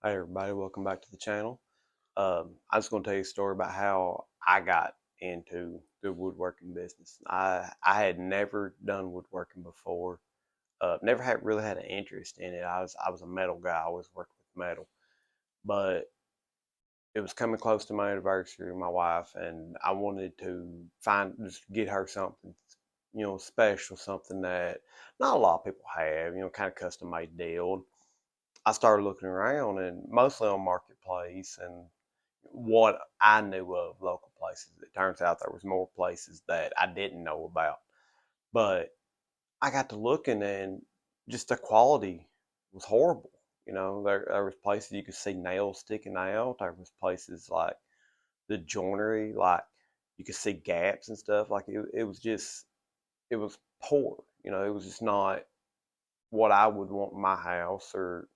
Hey everybody, welcome back to the channel. I was going to tell you a story about how I got into the woodworking business. I had never done woodworking before. Never had really had an interest in it. I was a metal guy. I always worked with metal, but it was coming close to my anniversary with my wife, and I wanted to just get her something, special, something that not a lot of people have. Kind of custom made deal. I started looking around and mostly on Marketplace and what I knew of local places. It turns out there was more places that I didn't know about. But I got to looking and just the quality was horrible. There was places you could see nails sticking out. There was places like the joinery, like you could see gaps and stuff. Like it was just it was poor. It was just not what I would want in my house or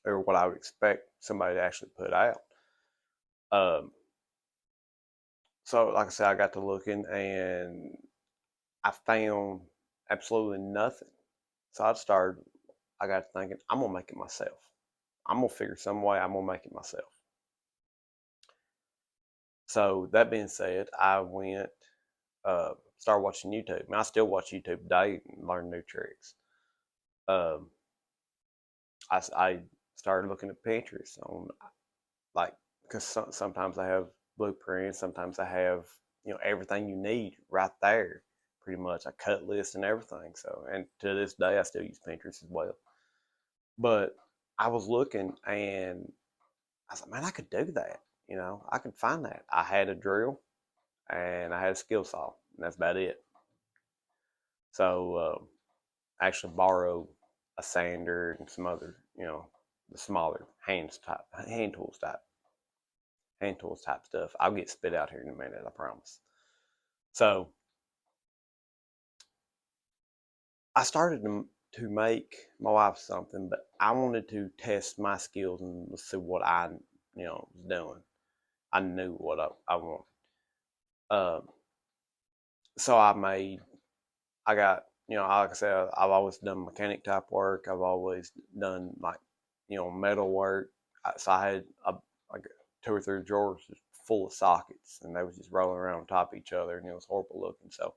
what I would expect somebody to actually put out. Um, so, like I said, I got to looking and I found absolutely nothing. So I got to thinking, I'm going to make it myself. I'm going to figure some way, I'm going to make it myself. So, that being said, I went, started watching YouTube. And I still watch YouTube today and learn new tricks. Um, I started looking at Pinterest on like because sometimes I have blueprints, sometimes I have everything you need right there, pretty much a cut list and everything. So, and to this day, I still use Pinterest as well. But I was looking and I was like, man, I could do that. I could find that. I had a drill and I had a skill saw, and that's about it. So, I actually borrowed a sander and some other, the smaller hand tools type stuff. I'll get spit out here in a minute, I promise. So I started to make my wife something, but I wanted to test my skills and see what I, was doing. I knew what I wanted. Um, so I got, like I said, I've always done mechanic type work. I've always done like, metal work. So I had like two or three drawers full of sockets, and they was just rolling around on top of each other, and it was horrible looking. So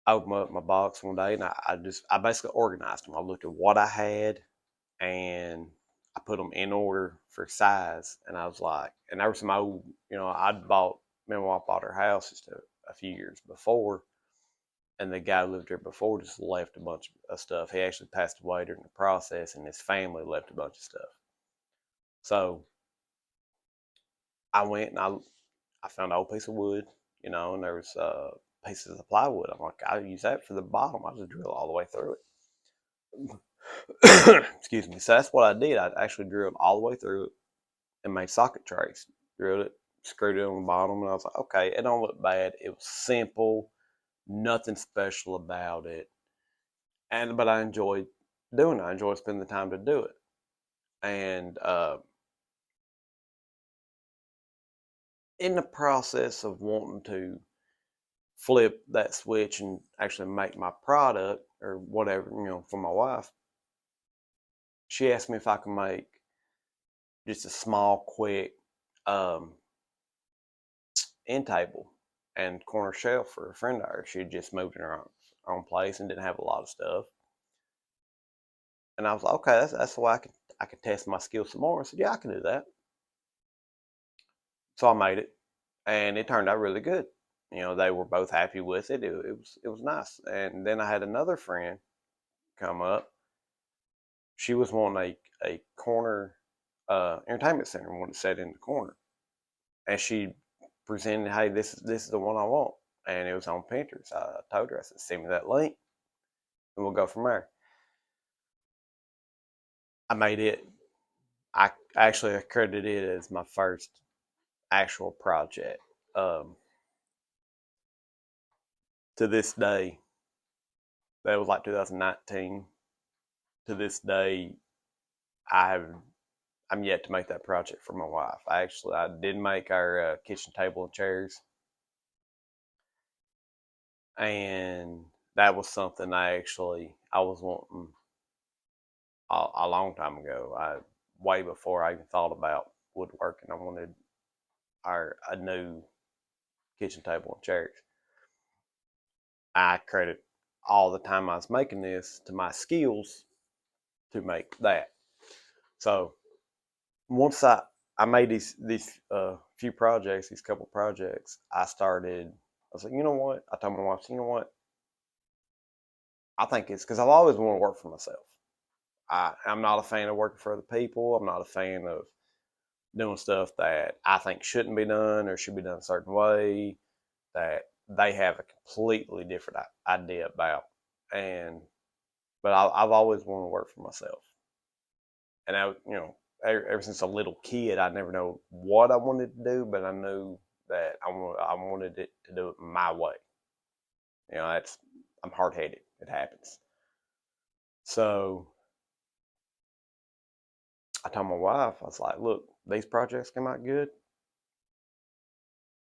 I opened up my box one day and I basically organized them. I looked at what I had and I put them in order for size. And I was like, and there was some old, me and my wife bought our house just a few years before. And the guy who lived there before just left a bunch of stuff. He actually passed away during the process, and his family left a bunch of stuff. So I went and I found an old piece of wood, and there was pieces of plywood. I'm like, I'll use that for the bottom. I'll just drill all the way through it. Excuse me. So that's what I did. I actually drilled all the way through it and made socket trays. Drilled it, screwed it on the bottom, and I was like, okay, it don't look bad. It was simple, nothing special about it, but I enjoyed doing it. I enjoyed spending the time to do it, and in the process of wanting to flip that switch and actually make my product or whatever, for my wife, she asked me if I could make just a small, quick um, end table and corner shelf for a friend of hers. She had just moved in her own place and didn't have a lot of stuff. And I was like, okay, that's the way I could test my skills some more. I said, yeah, I can do that. So I made it, and it turned out really good. They were both happy with it. It was nice. And then I had another friend come up. She was wanting a corner entertainment center, wanted to set in the corner, and she presented, hey, this is the one I want, and it was on Pinterest. I told her, I said, send me that link, and we'll go from there. I made it. I actually accredited it as my first actual project. Um, to this day, that was like 2019. To this day, I have I'm yet to make that project for my wife. I did make our kitchen table and chairs, and that was something I was wanting a long time ago. Way before I even thought about woodworking. I wanted a new kitchen table and chairs. I credit all the time I was making this to my skills to make that. So once I made these few projects, these couple projects, I started. I was like, you know what? I told my wife, you know what? I think it's because I've always wanted to work for myself. I'm not a fan of working for other people. I'm not a fan of doing stuff that I think shouldn't be done or should be done a certain way that they have a completely different idea about. And but I've always wanted to work for myself. And ever since a little kid, I never know what I wanted to do, but I knew that I wanted it to do it my way. That's I'm hard headed. It happens. So I told my wife, I was like, look, these projects come out good.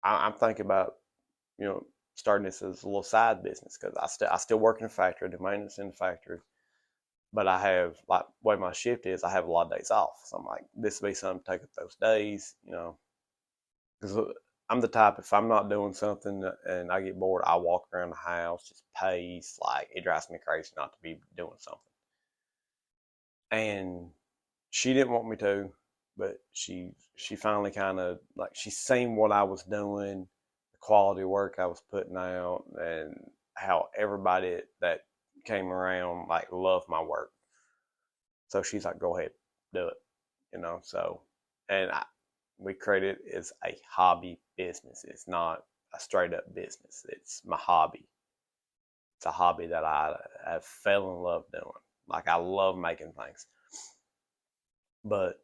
I'm thinking about you know starting this as a little side business because I still work in a factory, do maintenance in the factory, but I have like the way my shift is, I have a lot of days off. So I'm like, this will be something to take up those days, because I'm the type if I'm not doing something and I get bored, I walk around the house, just pace. Like it drives me crazy not to be doing something. And she didn't want me to, but she finally kind of like she seen what I was doing, the quality work I was putting out, and how everybody that came around like loved my work. So she's like, "Go ahead, do it." So, and we created it as a hobby business. It's not a straight up business. It's my hobby. It's a hobby that I fell in love doing. Like I love making things, but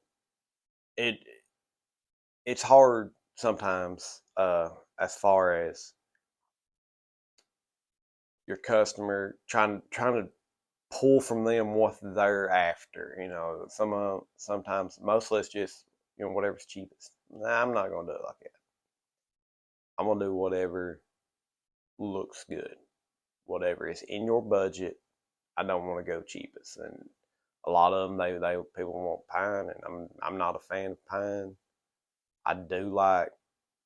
it it's hard sometimes as far as your customer trying to pull from them what they're after. Sometimes mostly it's just whatever's cheapest. Nah, I'm not gonna do it like that. I'm gonna do whatever looks good, whatever is in your budget. I don't want to go cheapest, and a lot of them they people want pine, and I'm not a fan of pine. I do like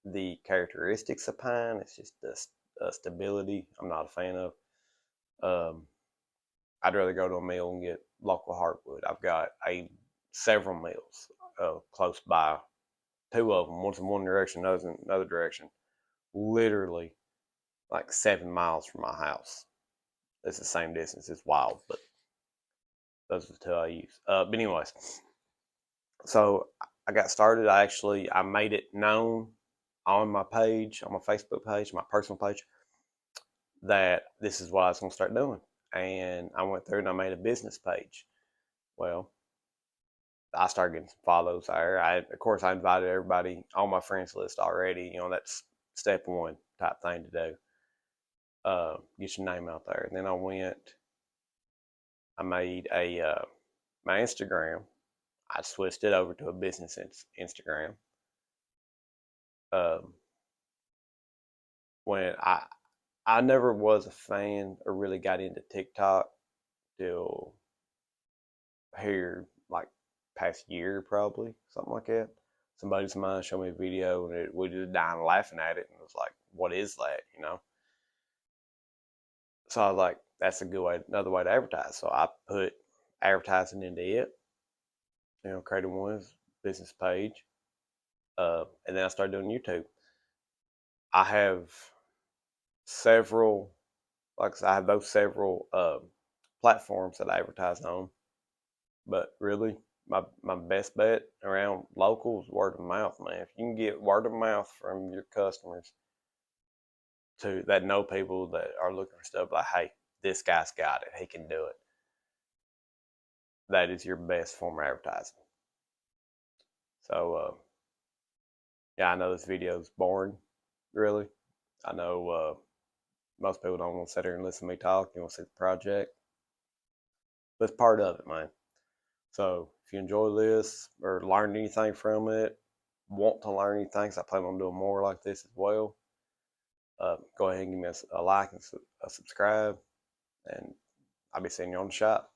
the characteristics of pine. It's just the stability I'm not a fan of. Um, I'd rather go to a mill and get local hardwood. I've got several mills close by. Two of them, one's in one direction, one's in another direction. Literally like 7 miles from my house. It's the same distance. It's wild, but those are the two I use. But anyways, so I got started. I made it known on my page, on my Facebook page, my personal page, that this is what I was going to start doing. And I went through and I made a business page. Well, I started getting some follows there. Of course, I invited everybody on my friends list already. That's step one type thing to do. Get your name out there. And then I made my Instagram. I switched it over to a business Instagram. Um, when I never was a fan or really got into TikTok till here, like past year, probably something like that. Somebody's mine showed me a video, and we just dying laughing at it, and it was like, "What is that?" So I was like, "That's a good way, another way to advertise." So I put advertising into it. Created one business page, and then I started doing YouTube. I have several, like I said, I have those several platforms that I advertise on. But really, my best bet around local is word of mouth, man. If you can get word of mouth from your customers to that know people that are looking for stuff, like, hey, this guy's got it, he can do it. That is your best form of advertising. So, yeah, I know this video is boring, really. I know most people don't want to sit here and listen to me talk. You want to see the project. But it's part of it, man. So if you enjoy this or learned anything from it, want to learn anything, so I plan on doing more like this as well, go ahead and give me a like and a subscribe, and I'll be seeing you on the shop.